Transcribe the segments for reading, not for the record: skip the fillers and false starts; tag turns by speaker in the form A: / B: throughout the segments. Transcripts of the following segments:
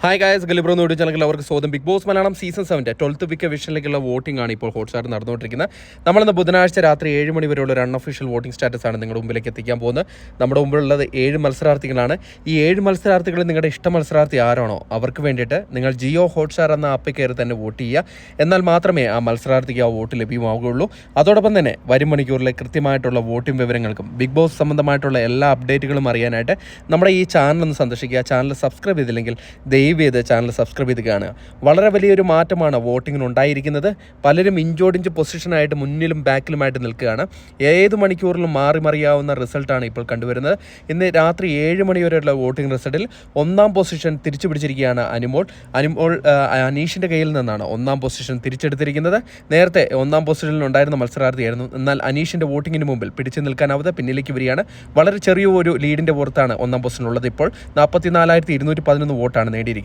A: Hi guys, ഗലിബ്രോ എന്ന് video ചാനലിൽ അവർക്ക് സ്വാഗതം. Big Boss Malayalam season 7 12th week വിഷനിലേക്കുള്ള വോട്ടിംഗ് ആണ് ഇപ്പോൾ ഹോട്ട്സ്റ്റാർ നടന്നുകൊണ്ടിരിക്കുന്നത്. നമ്മളിന്ന് ബുധനാഴ്ച രാത്രി 7 മണി വരെയുള്ള ഒരു അൺഒഫീഷ്യൽ വോട്ടിംഗ് സ്റ്റാറ്റസ് ആണ് നിങ്ങളുടെ മുമ്പിലേക്ക് എത്തിക്കാൻ പോകുന്നത്. നമ്മുടെ മുമ്പിലുള്ളത് 7 മത്സരാർത്ഥികളാണ്. ഈ 7 മത്സരാർത്ഥികളിൽ നിങ്ങളുടെ ഇഷ്ട മത്സരാർത്ഥി ആരാണോ അവർക്ക് വേണ്ടിയിട്ട് നിങ്ങൾ ജിയോ ഹോട്ട്സ്റ്റാർ എന്ന ആപ്പിൽ കയറി തന്നെ വോട്ട് ചെയ്യുക. എന്നാൽ മാത്രമേ ആ മത്സരാർത്ഥിക്ക് ആ വോട്ട് ലഭ്യമാവുകയുള്ളൂ. അതോടൊപ്പം തന്നെ വരും മണിക്കൂറിലെ കൃത്യമായിട്ടുള്ള വോട്ടിംഗ് വിവരങ്ങൾക്കും ബിഗ് ബോസ് സംബന്ധമായിട്ടുള്ള എല്ലാ അപ്ഡേറ്റുകളും അറിയാനായിട്ട് നമ്മുടെ ഈ ചാനൽ ഒന്ന് സന്ദർശിക്കുക. ചാനൽ സബ്സ്ക്രൈബ് ചെയ്തില്ലെങ്കിൽ ദയവ് ചെയ്ത് ചാനൽ സബ്സ്ക്രൈബ് ചെയ്ത് കാണുക. വളരെ വലിയൊരു മാറ്റമാണ് വോട്ടിങ്ങിന് ഉണ്ടായിരിക്കുന്നത്. പലരും ഇഞ്ചോടിഞ്ച് പൊസിഷനായിട്ട് മുന്നിലും ബാക്കിലുമായിട്ട് നിൽക്കുകയാണ്. ഏത് മണിക്കൂറിലും മാറി മറിയാവുന്ന റിസൾട്ടാണ് ഇപ്പോൾ കണ്ടുവരുന്നത്. ഇന്ന് രാത്രി 7 മണി വരെയുള്ള വോട്ടിംഗ് റിസൾട്ടിൽ 1ാം പൊസിഷൻ തിരിച്ചു പിടിച്ചിരിക്കുകയാണ് അനിമോൾ. അനീഷിൻ്റെ കയ്യിൽ നിന്നാണ് 1ാം പൊസിഷൻ തിരിച്ചെടുത്തിരിക്കുന്നത്. നേരത്തെ 1ാം പൊസിഷനിൽ ഉണ്ടായിരുന്ന മത്സരാർത്ഥിയായിരുന്നു. എന്നാൽ അനീഷിൻ്റെ വോട്ടിങ്ങിന് മുമ്പിൽ പിടിച്ചു നിൽക്കാനാവാതെ പിന്നിലേക്ക് വരികയാണ്. വളരെ ചെറിയൊരു ലീഡിൻ്റെ പുറത്താണ് 1ാം പൊസിഷനുള്ളത്. ഇപ്പോൾ 44,211 വോട്ടാണ് നേടിയിരിക്കുന്നത്.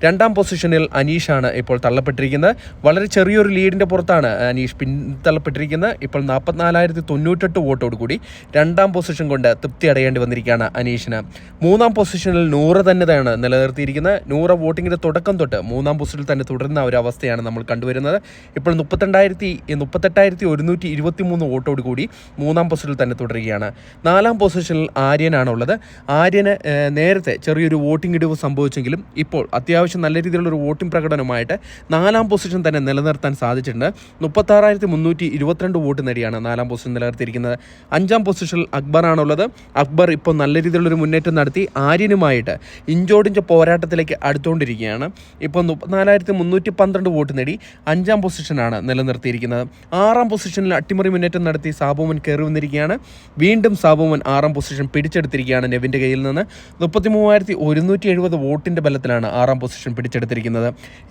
A: 2ാം പൊസിഷനിൽ അനീഷാണ് ഇപ്പോൾ തള്ളപ്പെട്ടിരിക്കുന്നത്. വളരെ ചെറിയൊരു ലീഡിൻ്റെ പുറത്താണ് അനീഷ് പിന്തള്ളപ്പെട്ടിരിക്കുന്നത്. ഇപ്പോൾ 44,098 വോട്ടോടുകൂടി 2ാം പൊസിഷൻ കൊണ്ട് തൃപ്തി അടയേണ്ടി വന്നിരിക്കുകയാണ് അനീഷിന്. 3ാം പൊസിഷനിൽ നൂറ് തന്നെയാണ് നിലനിർത്തിയിരിക്കുന്നത്. നൂറ് വോട്ടിങ്ങിൻ്റെ തുടക്കം തൊട്ട് 3ാം പൊസിഷനിൽ തന്നെ തുടരുന്ന ഒരു അവസ്ഥയാണ് നമ്മൾ കണ്ടുവരുന്നത്. ഇപ്പോൾ 38,123 വോട്ടോടുകൂടി 3ാം പൊസിഷനിൽ തന്നെ തുടരുകയാണ്. 4ാം പൊസിഷനിൽ ആര്യനാണുള്ളത്. ആര്യന് നേരത്തെ ചെറിയൊരു വോട്ടിംഗ് ഇടിവ് സംഭവിച്ചെങ്കിലും ഇപ്പോൾ അത്യാവശ്യം നല്ല രീതിയിലുള്ളൊരു വോട്ടിംഗ് പ്രകടനമായിട്ട് 4ാം പൊസിഷൻ തന്നെ നിലനിർത്താൻ സാധിച്ചിട്ടുണ്ട്. 36,322 വോട്ട് നേടിയാണ് 4ാം പൊസിഷൻ നിലനിർത്തിയിരിക്കുന്നത്. 5ാം പൊസിഷനിൽ അക്ബറാണുള്ളത്. അക്ബർ ഇപ്പോൾ നല്ല രീതിയിലുള്ളൊരു മുന്നേറ്റം നടത്തി ആര്യനുമായിട്ട് ഇഞ്ചോടിഞ്ച് പോരാട്ടത്തിലേക്ക് അടുത്തുകൊണ്ടിരിക്കുകയാണ്. ഇപ്പോൾ 34,312 വോട്ട് നേടി 5ാം പൊസിഷനാണ് നിലനിർത്തിയിരിക്കുന്നത്. 6ാം പൊസിഷനിൽ അട്ടിമറി മുന്നേറ്റം നടത്തി സാബുമൻ കയറി വന്നിരിക്കുകയാണ്. വീണ്ടും സാബുമൻ 6ാം പൊസിഷൻ പിടിച്ചെടുത്തിരിക്കുകയാണ് നെവിൻ്റെ കയ്യിൽ നിന്ന്. 33,170 വോട്ടിൻ്റെ ബലത്തിലാണ് 6ാം പൊസിഷൻ പിടിച്ചെടുത്തിരിക്കുന്നത്.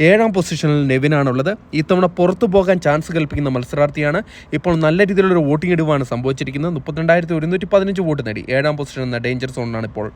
A: 7ാം പൊസിഷനിൽ നെവിനാണുള്ളത്. ഇത്തവണ പുറത്തു പോകാൻ ചാൻസ് കൽപ്പിക്കുന്ന മത്സരാർത്ഥിയാണ്. ഇപ്പോൾ നല്ല രീതിയിലുള്ളൊരു വോട്ടിംഗ് ഇടിവാണ് സംഭവിച്ചിരിക്കുന്നത്. 32,115 വോട്ട് നേടി 7ാം പൊസിഷൻ എന്ന ഡേഞ്ചർ സോണിലാണ് ഇപ്പോൾ.